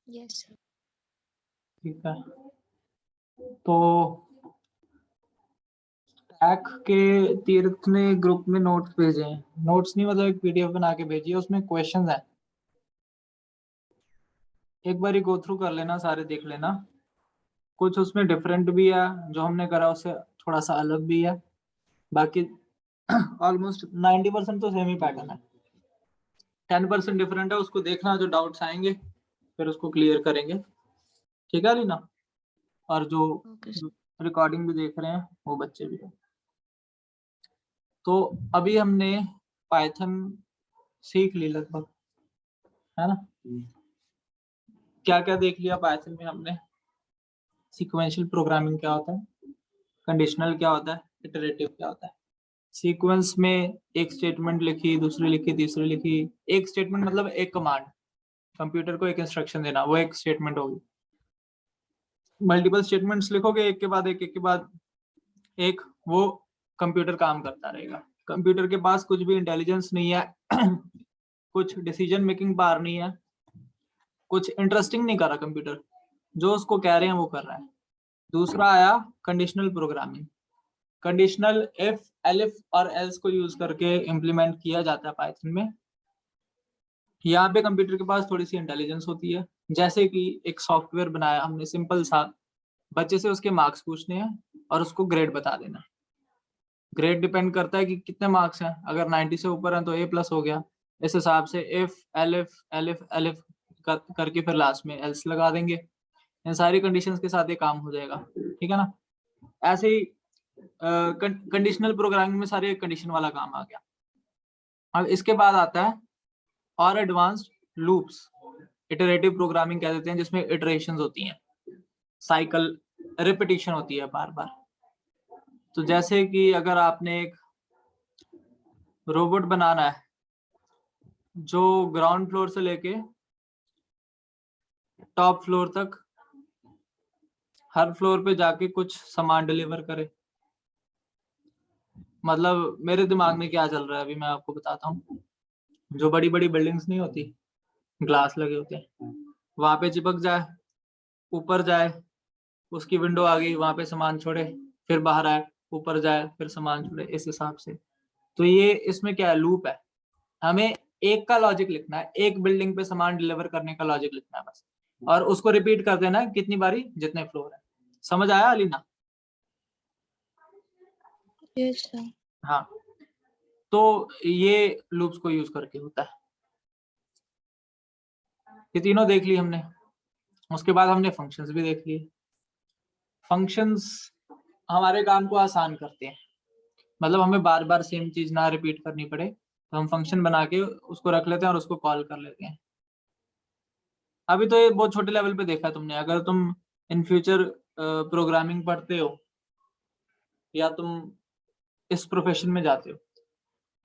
Yes. ठीक है, तो टैक के तीर्थ ने ग्रुप में नोट्स भेजे हैं, नोट्स नहीं मतलब एक पीडीएफ बना के भेजी है, उसमें क्वेश्चंस हैं, एक बार गो थ्रू कर लेना, सारे देख लेना। कुछ उसमें डिफरेंट भी है, जो हमने करा उससे थोड़ा सा अलग भी है, बाकी ऑलमोस्ट 90% तो सेम ही पैटर्न है, 10% डिफरेंट है, उसको देखना, जो डाउट्स आएंगे फिर उसको क्लियर करेंगे। ठीक है लीना, और जो ओके। रिकॉर्डिंग भी देख रहे हैं वो बच्चे भी हैं। तो अभी हमने पाइथन सीख ली लगभग, है ना? क्या क्या देख लिया पाइथन में हमने? सीक्वेंशियल प्रोग्रामिंग क्या होता है, कंडीशनल क्या होता है, इटरेटिव क्या होता है। सीक्वेंस में एक स्टेटमेंट लिखी, दूसरी लिखी, तीसरी लिखी। एक स्टेटमेंट मतलब एक कमांड, कंप्यूटर को एक इंस्ट्रक्शन देना, वो एक स्टेटमेंट होगी। मल्टीपल स्टेटमेंट्स लिखोगे एक के बाद एक के बाद एक, वो कंप्यूटर काम करता रहेगा। कंप्यूटर के पास कुछ भी इंटेलिजेंस नहीं है कुछ डिसीजन मेकिंग पावर नहीं है, कुछ इंटरेस्टिंग नहीं कर रहा कंप्यूटर, जो उसको कह रहे हैं वो कर रहा है। दूसरा आया conditional programming. Conditional if, elif और एल्स को यूज करके इम्प्लीमेंट किया जाता है पाइथन में। यहाँ पे कंप्यूटर के पास थोड़ी सी इंटेलिजेंस होती है, जैसे कि एक सॉफ्टवेयर बनाया हमने सिंपल सा, बच्चे से उसके मार्क्स पूछने हैं और उसको ग्रेड बता देना। ग्रेड डिपेंड करता है कि कितने मार्क्स हैं, अगर 90 से ऊपर हैं तो ए प्लस हो गया। इस हिसाब से इफ एलिफ एलिफ एलिफ करके फिर लास्ट में एल्स लगा देंगे। इन सारी कंडीशंस के साथ ये काम हो जाएगा, ठीक है ना? ऐसे ही कंडीशनल प्रोग्रामिंग में सारे कंडीशन वाला काम आ गया। अब इसके बाद आता है और एडवांस्ड लूप्स, इटरेटिव प्रोग्रामिंग कह देते हैं, जिसमें इटरेशंस होती हैं, साइकिल रिपीटिशन होती है बार बार। तो जैसे कि अगर आपने एक रोबोट बनाना है जो ग्राउंड फ्लोर से लेके टॉप फ्लोर तक हर फ्लोर पे जाके कुछ सामान डिलीवर करे, मतलब मेरे दिमाग में क्या चल रहा है अभी मैं आपको बताता हूँ। जो बड़ी बड़ी बिल्डिंग्स नहीं होती, ग्लास लगे होते हैं, वहां पे चिपक जाए, ऊपर जाए, उसकी विंडो आ गई, वहां पे सामान छोड़े, फिर बाहर आए, ऊपर जाए, फिर सामान छोड़े, इस हिसाब से। तो ये इसमें क्या है, लूप है। हमें एक का लॉजिक लिखना है, एक बिल्डिंग पे सामान डिलीवर करने का लॉजिक लिखना है बस, और उसको रिपीट कर देना है कितनी बारी, जितने फ्लोर है। समझ आया अलीना? Yes sir. हाँ, तो ये लूप्स को यूज करके होता है। ये तीनों देख ली हमने। उसके बाद हमने फंक्शंस भी देख लिए। फंक्शंस हमारे काम को आसान करते हैं, मतलब हमें बार बार सेम चीज ना रिपीट करनी पड़े, तो हम फंक्शन बना के उसको रख लेते हैं और उसको कॉल कर लेते हैं। अभी तो ये बहुत छोटे लेवल पे देखा तुमने, अगर तुम इन फ्यूचर प्रोग्रामिंग पढ़ते हो या तुम इस प्रोफेशन में जाते हो,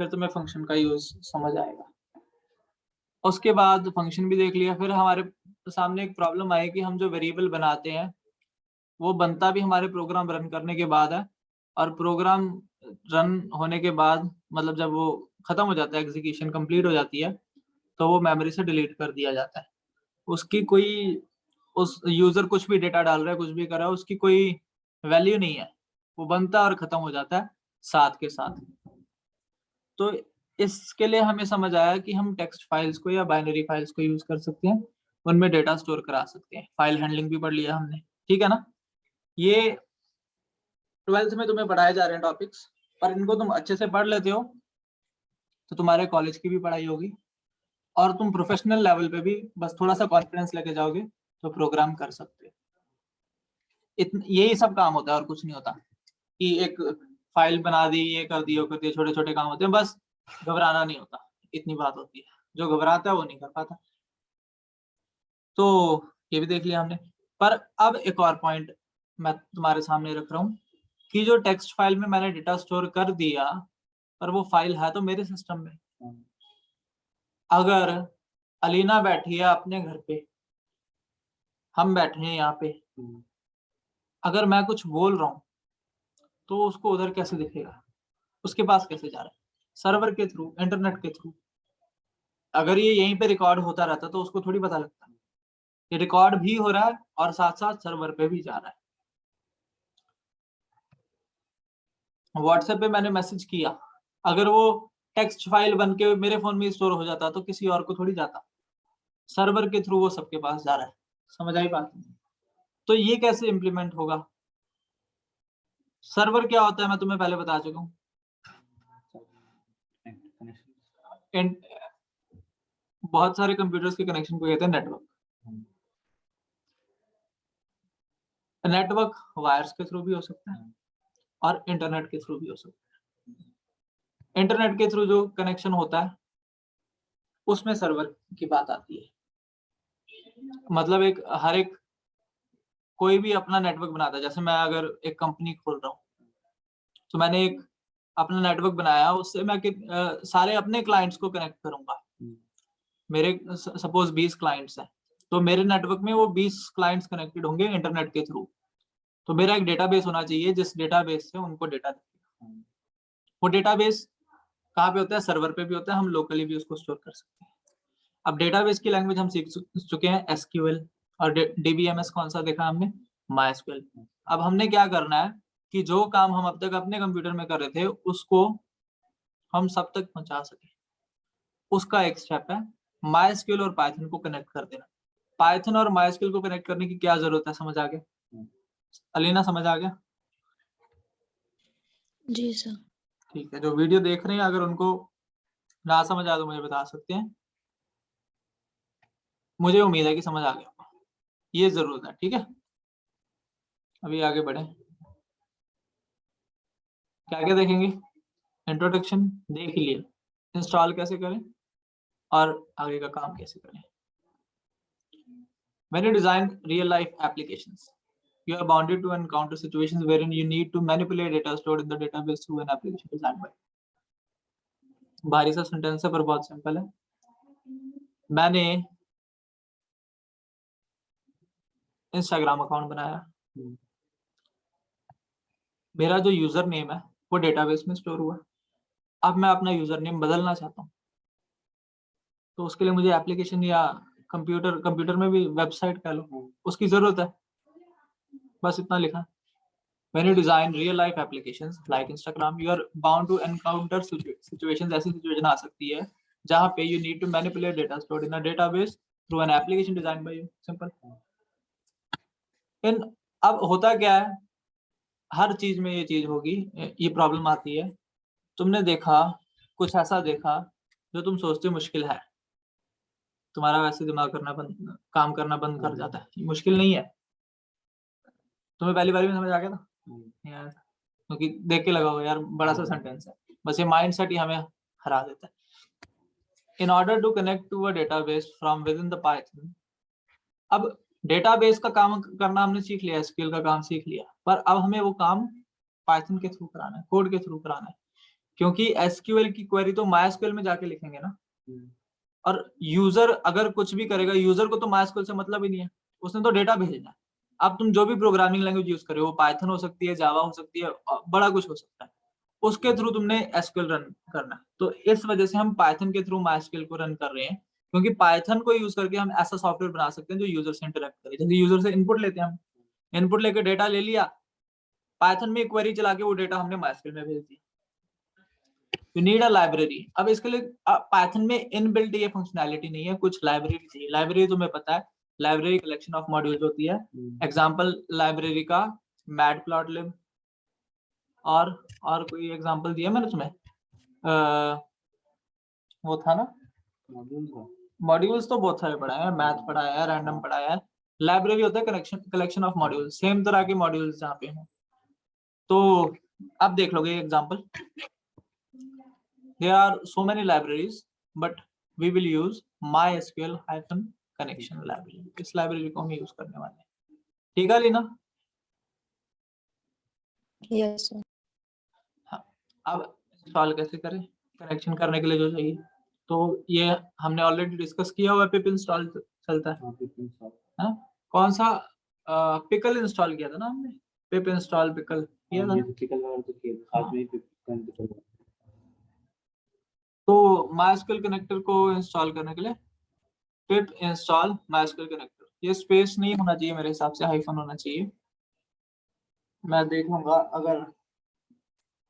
फिर तुम्हें फंक्शन का यूज समझ आएगा। उसके बाद फंक्शन भी देख लिया, फिर हमारे सामने एक प्रॉब्लम आई कि हम जो वेरिएबल बनाते हैं वो बनता भी हमारे प्रोग्राम रन करने के बाद है, और प्रोग्राम रन होने के बाद मतलब जब वो खत्म हो जाता है, एग्जीक्यूशन कंप्लीट हो जाती है, तो वो मेमोरी से डिलीट कर दिया जाता है। उसकी कोई, उस यूजर कुछ भी डेटा डाल रहा है, कुछ भी कर रहा है, उसकी कोई वैल्यू नहीं है, वो बनता और खत्म हो जाता है साथ के साथ। तो इसके लिए हमें समझ आया कि हम टेक्स्ट फाइल्स को या बाइनरी फाइल्स को यूज कर सकते हैं, उनमें डेटा स्टोर करा सकते हैं। फाइल हैंडलिंग भी पढ़ लिया हमने, ठीक है ना? ये 12th में तुम्हें पढ़ाए जा रहे हैं टॉपिक्स, पर इनको तुम अच्छे से पढ़ लेते हो तो तुम्हारे कॉलेज की भी पढ़ाई होगी, और तुम प्रोफेशनल लेवल पे भी बस थोड़ा सा कॉन्फिडेंस लेके जाओगे तो प्रोग्राम कर सकते हो। यही सब काम होता है और कुछ नहीं होता कि एक फाइल बना दी, ये कर दी, वो कर दिया, छोटे छोटे काम होते हैं, बस घबराना नहीं होता, इतनी बात होती है। जो घबराता है वो नहीं कर पाता। तो ये भी देख लिया हमने, पर अब एक और पॉइंट मैं तुम्हारे सामने रख रहा हूँ कि जो टेक्स्ट फाइल में मैंने डेटा स्टोर कर दिया, पर वो फाइल है तो मेरे सिस्टम में। अगर अलीना बैठी है अपने घर पे, हम बैठे हैं यहाँ पे, अगर मैं कुछ बोल रहा हूँ तो उसको उधर कैसे दिखेगा, उसके पास कैसे जा रहा है? सर्वर के थ्रू, इंटरनेट के थ्रू। अगर ये यहीं पे रिकॉर्ड होता रहता तो उसको थोड़ी पता लगता। ये रिकॉर्ड भी हो रहा है और साथ साथ सर्वर पे भी जा रहा है। व्हाट्सएप पे मैंने मैसेज किया, अगर वो टेक्स्ट फाइल बन के मेरे फोन में स्टोर हो जाता तो किसी और को थोड़ी जाता, सर्वर के थ्रू वो सबके पास जा रहा है। समझ आई बात? तो ये कैसे इम्प्लीमेंट होगा? सर्वर क्या होता है मैं तुम्हें पहले बता चुका हूँ। बहुत सारे कंप्यूटर्स के कनेक्शन को कहते हैं नेटवर्क। नेटवर्क वायर्स के थ्रू भी हो सकता है और इंटरनेट के थ्रू भी हो सकता है। इंटरनेट के थ्रू जो कनेक्शन होता है उसमें सर्वर की बात आती है। मतलब हर एक कोई भी अपना नेटवर्क बनाता है। जैसे मैं अगर एक कंपनी खोल रहा हूँ तो मैंने एक अपना नेटवर्क बनाया, उससे मैं सारे अपने क्लाइंट्स को कनेक्ट करूंगा। मेरे सपोज 20 क्लाइंट्स हैं, तो मेरे नेटवर्क में वो 20 क्लाइंट्स कनेक्टेड होंगे इंटरनेट के थ्रू। तो मेरा एक डेटाबेस होना चाहिए जिस डेटाबेस से उनको डेटा देगा। वो डेटाबेस कहाँ पे होता है? सर्वर पे भी होता है, हम लोकली भी उसको स्टोर कर सकते हैं। अब डेटाबेस की लैंग्वेज हम सीख चुके हैं एसक्यूएल, और डीबीएमएस कौन सा देखा हमने? माइस्क्यूएल। अब हमने क्या करना है कि जो काम हम अब तक अपने कंप्यूटर में कर रहे थे उसको हम सब तक पहुंचा सके। उसका एक स्टेप है माइस्क्यूएल और पाइथन को कनेक्ट कर देना। पाइथन और माइस्क्यूएल को कनेक्ट करने की क्या जरूरत है? समझ आ गया अलीना? समझ आ गया? जी सर। ठीक है, जो वीडियो देख रहे हैं अगर उनको ना समझ आ तो मुझे बता सकते हैं। मुझे उम्मीद है कि समझ आ गया, ये जरूरत है। ठीक है, अभी आगे बढ़े। क्या क्या देखेंगे? इंट्रोडक्शन देख ही लिया, इंस्टॉल कैसे करें और आगे का काम कैसे करें। When you design real life applications, you are bounded to encounter situations wherein you need to manipulate data stored in the database through an application designed by. भारी सा सेंटेंस है पर बहुत सिंपल है। मैंने इंस्टाग्राम अकाउंट बनाया, मेरा जो यूजर नेम है वो डेटाबेस में स्टोर हुआ। अब मैं अपना यूजर नेम बदलना चाहता हूँ, तो उसके लिए मुझे एप्लीकेशन या कंप्यूटर में भी वेबसाइट कह लो उसकी जरूरत है। बस इतना लिखा। When you design real life applications like Instagram, you are bound to encounter situations, ऐसी सिचुएशन आ सकती है जहाँ पे you need to manipulate data stored in a database through an application designed by you. Simple. अब होता क्या है, हर चीज में ये चीज होगी, ये प्रॉब्लम आती है। तुमने देखा, कुछ ऐसा देखा जो तुम सोचते मुश्किल है, तुम्हारा वैसे दिमाग काम करना बंद कर जाता है। ये मुश्किल नहीं है। तुम्हें पहली बार में समझ आ गया था? नहीं आया था, क्योंकि देख के लगा हो यार बड़ा सा सेंटेंस है। बस ये माइंडसेट ही हमें हरा देता है। In order to connect to a database from within the Python, अब डेटाबेस का काम करना हमने सीख लिया, एसक्यूएल का काम सीख लिया, पर अब हमें वो काम पाइथन के थ्रू कराना है, कोड के थ्रू कराना है। क्योंकि एसक्यूएल की क्वेरी तो माइस्क्यूएल में जाके लिखेंगे ना, और यूजर अगर कुछ भी करेगा, यूजर को तो माइस्क्यूएल से मतलब ही नहीं है, उसने तो डेटा भेजना है। अब तुम जो भी प्रोग्रामिंग लैंग्वेज यूज करे, वो पाइथन हो सकती है, जावा हो सकती है, बड़ा कुछ हो सकता है, उसके थ्रू तुमने एसक्यूएल रन करना है। तो इस वजह से हम पाइथन के थ्रू माइस्क्यूएल को रन कर रहे हैं, क्योंकि पाइथन को यूज करके हम ऐसा सॉफ्टवेयर बना सकते हैं जो यूजर से इंटरेक्ट करे। जैसे यूजर से इनपुट लेते हैं, हम इनपुट लेके डेटा ले लिया, पाइथन में क्वेरी चला के वो डेटा हमने माइस्क्यूएल में भेज दिया। You need a library. अब इसके लिए पाइथन में इनबिल्ट ये फंक्शनैलिटी नहीं है, कुछ लाइब्रेरी चाहिए। लाइब्रेरी तुम्हें पता है, लाइब्रेरी कलेक्शन ऑफ मॉड्यूल्स होती है। एग्जांपल लाइब्रेरी का मैटप्लॉटलिब, और कोई एग्जांपल दिया मैंने तुम्हें? वो था ना मॉड्यूल्स, तो बहुत सारे पढ़ाए हैं, मैथ पढ़ाया है, रैंडम पढ़ाया है। लाइब्रेरी होता है कलेक्शन ऑफ मॉड्यूल्स, सेम तरह के मॉड्यूल्स जहाँ पे हैं। तो अब देख लोगे example, there are so many libraries but we will use MySQL connection library। इस लाइब्रेरी को हम यूज करने वाले हैं। ठीक है लीना? Yes sir. हाँ, अब इंस्टॉल कैसे करें कनेक्शन करने के लिए जो चाहिए, तो ये हमने ऑलरेडी डिस्कस किया हुआ। पिप इंस्टॉल चलता है। हाँ, कौन सा? पिकल इंस्टॉल किया था ना हमने, पिप इंस्टॉल पिकल किया था। तो MySQL कनेक्टर को इंस्टॉल करने के लिए पिप इंस्टॉल MySQL कनेक्टर, ये स्पेस नहीं होना चाहिए मेरे हिसाब से, हाइफन होना चाहिए। मैं देख लूंगा, अगर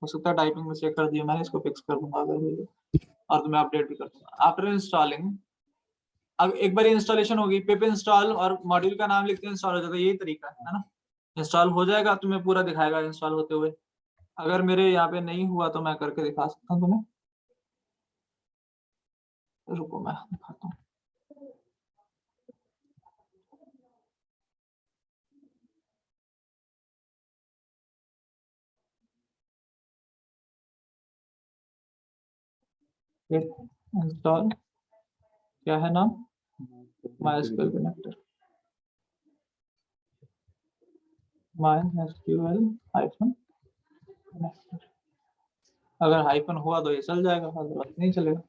हो सकता है टाइपिंग मिस्टेक कर दी मैंने, इसको फिक्स कर दूंगा अगर हुई तो। और तो मैं अपडेट भी कर दूंगा आफ्टर इंस्टॉलिंग। अब एक बार इंस्टॉलेशन होगी, पिप इंस्टॉल और मॉड्यूल का नाम लिखते इंस्टॉल हो जाता है, यही तरीका है ना। इंस्टॉल हो जाएगा, तुम्हें पूरा दिखाएगा इंस्टॉल होते हुए। अगर मेरे यहाँ पे नहीं हुआ तो मैं करके दिखा सकता हूँ तुम्हें, रुको मैं दिखाता हूँ। इंस्टॉल क्या है नाम, MySQL connector, MySQL hyphen connector. अगर हाइफन हुआ तो ये चल जाएगा, अदरवाइज नहीं चलेगा।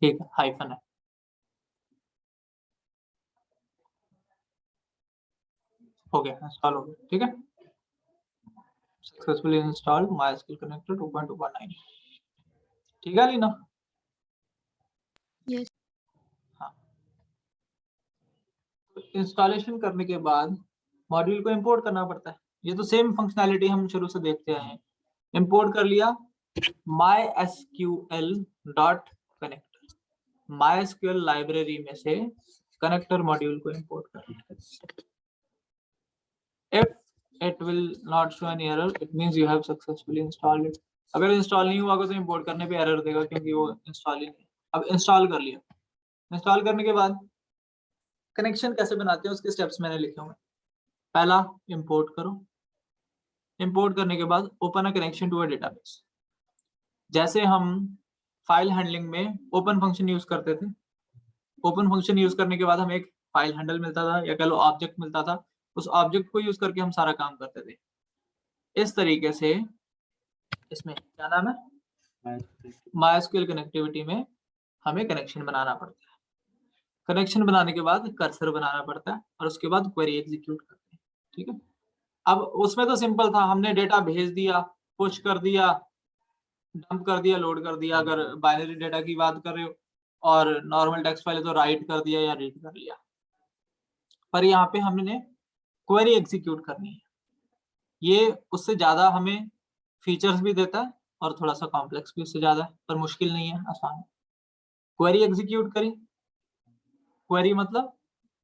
ठीक है, हाइफन है, हो गया, इंस्टॉल हो गया। ठीक है, सक्सेसफुली इंस्टॉल्ड MySQL कनेक्टर 2.2.9। ठीक है लीना? यस। हाँ, इंस्टॉलेशन करने के बाद मॉड्यूल को इंपोर्ट करना पड़ता है। ये तो सेम फंक्शनैलिटी हम शुरू से देखते आए हैं। इंपोर्ट कर लिया MySQL dot connector, MySQL library में से कनेक्टर मॉड्यूल को इंपोर्ट कर लिया। If it will not show any error, it means you have successfully installed it. अगर इंस्टॉल नहीं हुआ तो इंपोर्ट करने पे एरर देगा, क्योंकि वो इंस्टॉल ही नहीं। अब इंस्टॉल कर लिया, इंस्टॉल करने के बाद कनेक्शन कैसे बनाते हैं उसके स्टेप्स मैंने लिखे हुए। पहला, इंपोर्ट करो। इंपोर्ट करने के बाद open a connection to a database. जैसे हम फाइल हैंडलिंग में ओपन फंक्शन यूज करते थे, ओपन फंक्शन यूज करने के बाद हमें एक फाइल हैंडल मिलता था, या कह लो ऑब्जेक्ट मिलता था। उस ऑब्जेक्ट को यूज करके हम सारा काम करते थे। इस तरीके से इसमें क्या नाम है, MySQL कनेक्टिविटी में हमें कनेक्शन बनाना पड़ता है। कनेक्शन बनाने के बाद कर्सर बनाना पड़ता है, और उसके बाद क्वेरी एग्जीक्यूट करते हैं। ठीक है, अब उसमें तो सिंपल था, हमने डेटा भेज दिया, पुश कर दिया, डंप कर दिया, लोड कर दिया, अगर बाइनरी डेटा की बात कर रहे हो। और नॉर्मल टेक्स्ट फाइल तो राइट कर दिया या रीड कर लिया। पर यहाँ पे हमने क्वेरी एग्जीक्यूट करनी है। ये उससे ज्यादा हमें फीचर्स भी देता है, और थोड़ा सा कॉम्प्लेक्स भी उससे ज्यादा है, पर मुश्किल नहीं है, आसान है। क्वेरी एग्जीक्यूट करी, क्वेरी मतलब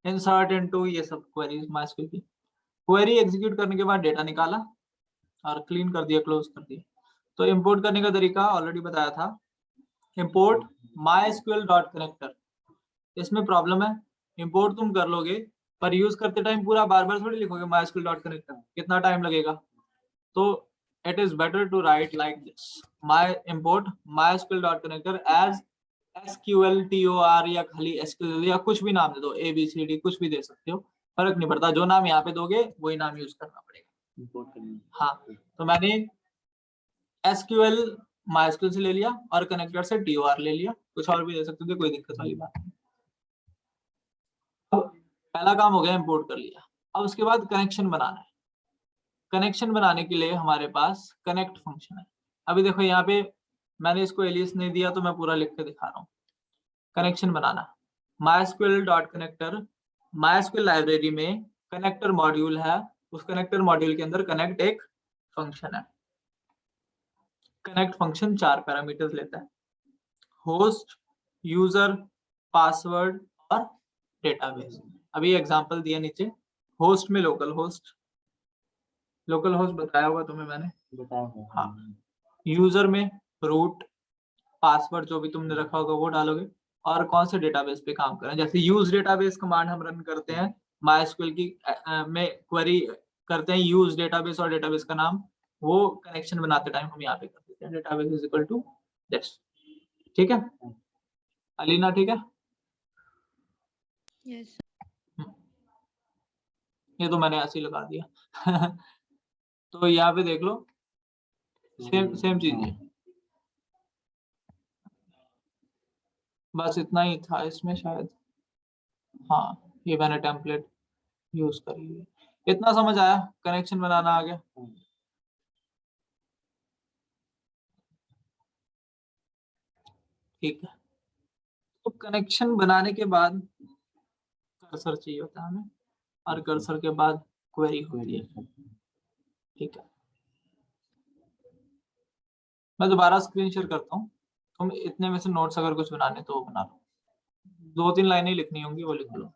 इंसर्ट इनटू, ये सब क्वेरीज MySQL की। क्वेरी एग्जीक्यूट करने के बाद डेटा निकाला और क्लीन कर दिया, क्लोज कर दिया। तो इंपोर्ट करने का तरीका ऑलरेडी बताया था, इंपोर्ट MySQL डॉट कनेक्टर। इसमें प्रॉब्लम है, इंपोर्ट तुम कर लोगे पर यूज करते टाइम पूरा बार बार थोड़ी लिखोगे MySQL डॉट कनेक्टर, कितना टाइम लगेगा। तो it is better to write like this, my import MySQL dot connector as SQLTOR, या खाली SQL, या कुछ भी नाम दे दो, ABCD कुछ भी दे सकते हो, फर्क नहीं पड़ता। जो नाम यहाँ पे दोगे वही नाम यूज करना पड़ेगा। हाँ, तो मैंने SQL MySQL से ले लिया और कनेक्टर से TOR ले लिया, कुछ और भी दे सकते थे, कोई दिक्कत वाली बात नहीं। अब पहला काम हो गया, इंपोर्ट कर लिया। अब उसके बाद कनेक्शन बनाना है। कनेक्शन बनाने के लिए हमारे पास कनेक्ट फंक्शन है। अभी देखो यहाँ पे मैंने इसको एलियस नहीं दिया, तो मैं पूरा लिख के दिखा रहा हूँ। कनेक्शन बनाना, MySQL dot connector, MySQL library में कनेक्टर मॉड्यूल है, उस कनेक्टर मॉड्यूल के अंदर कनेक्ट एक फंक्शन है। कनेक्ट फंक्शन 4 पैरामीटर्स लेता है, होस्ट, यूजर, पासवर्ड और डेटाबेस। अभी एग्जांपल दिया नीचे, होस्ट में लोकल होस्ट, लोकल होस्ट बताया हुआ तुम्हें मैंने। हाँ, यूजर में रूट, पासवर्ड जो भी तुमने रखा होगा वो डालोगे, और कौन से डेटाबेस पे काम करें। जैसे यूज डेटाबेस कमांड हम रन करते हैं MySQL की में क्वेरी करते हैं, यूज डेटाबेस और डेटाबेस का नाम, वो कनेक्शन बनाते टाइम हम यहाँ पे कर देते हैं, database is equal to this. ठीक है अलीना? ठीक है, यस। ये तो मैंने ऐसे ही लगा दिया। तो यहाँ पे देख लो, सेम सेम चीज है, बस इतना ही था इसमें शायद। हाँ, ये मैंने टेम्पलेट यूज कर लिया। इतना समझ आया, कनेक्शन बनाना आ गया। ठीक है, तो कनेक्शन बनाने के बाद कर्सर चाहिए होता है हमें, और कर्सर के बाद क्वेरी होती है। ठीक है, मैं दोबारा स्क्रीन शेयर करता हूँ, तुम इतने में से नोट्स अगर कुछ बनाने तो वो बना लो, 2-3 लाइनें लिखनी होंगी वो लिख लो।